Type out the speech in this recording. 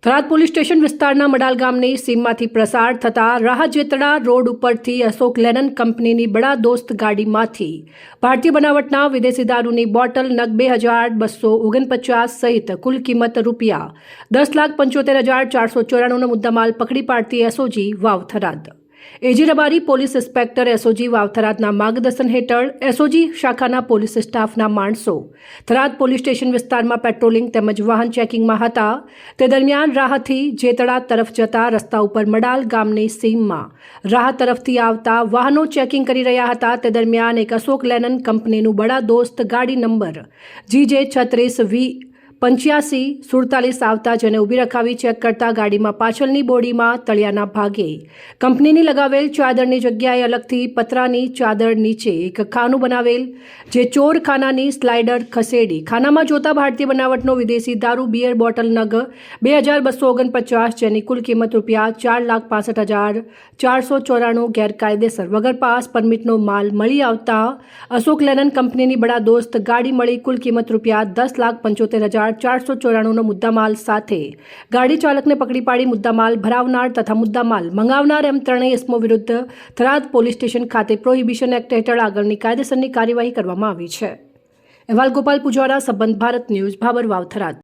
Tharad police station વિસ્તારના મડાલ ગામની સીમમાંથી પ્રસાર થતા રાહજેતડા રોડ ઉપરથી અશોક લેનન કંપનીની બડા દોસ્ત ગાડીમાંથી ભારતીય બનાવટના વિદેશી દારૂની બોટલ નગ 2249 સહિત કુલ કિંમત ₹10,75,494નો મુદ્દામાલ પકડી પાડતી એસઓજી વાવ થરાદ એજી રબારી પોલીસ ઇન્સ્પેક્ટર એસઓજી વાવ થરાદના માર્ગદર્શન હેઠળ એસઓજી શાખાના પોલીસ સ્ટાફના માણસો થરાદ પોલીસ સ્ટેશન વિસ્તારમાં પેટ્રોલિંગ તેમજ વાહન ચેકિંગમાં હતા તે દરમિયાન રાહથી જેતડા તરફ જતા રસ્તા ઉપર મડાલ ગામની સીમમાં રાહ તરફથી આવતા વાહનો ચેકિંગ કરી રહ્યા હતા તે દરમિયાન એક અશોક લેનન કંપનીનું બડા દોસ્ત ગાડી નંબર GJ36V8547 આવતા જેને ઊભી રખાવી ચેક કરતા ગાડીમાં પાછળની બોડીમાં તળિયાના ભાગે કંપનીની લગાવેલ ચાદરની જગ્યાએ અલગથી પતરાની ચાદર નીચે એક ખાનું બનાવેલ જે ચોરખાનાની સ્લાઇડર ખસેડી ખાનામાં જોતા ભારતીય બનાવટનો વિદેશી દારૂ બિયર બોટલ નગ 2249 જેની કુલ કિંમત ₹4,65,494 ગેરકાયદેસર વગર પાસ પરમિટનો માલ મળી આવતા અશોક લેનન કંપનીની બડા દોસ્ત ગાડી મળી કુલ કિંમત ₹10,75,494નો મુદ્દામાલ સાથે ગાડી ચાલકને પકડી પાડી મુદ્દામાલ ભરાવનાર તથા મુદ્દામાલ મંગાવનાર એમ ત્રણેય ઇસમો વિરુદ્ધ થરાદ પોલીસ સ્ટેશન ખાતે પ્રોહિબિશન એક્ટ હેઠળ આગળની કાયદેસરની કાર્યવાહી કરવામાં આવી છે। અહેવાલ ગોપાલ પુજારા, સંબંધ ભારત ન્યૂઝ, ભાબર વાવ થરાદ।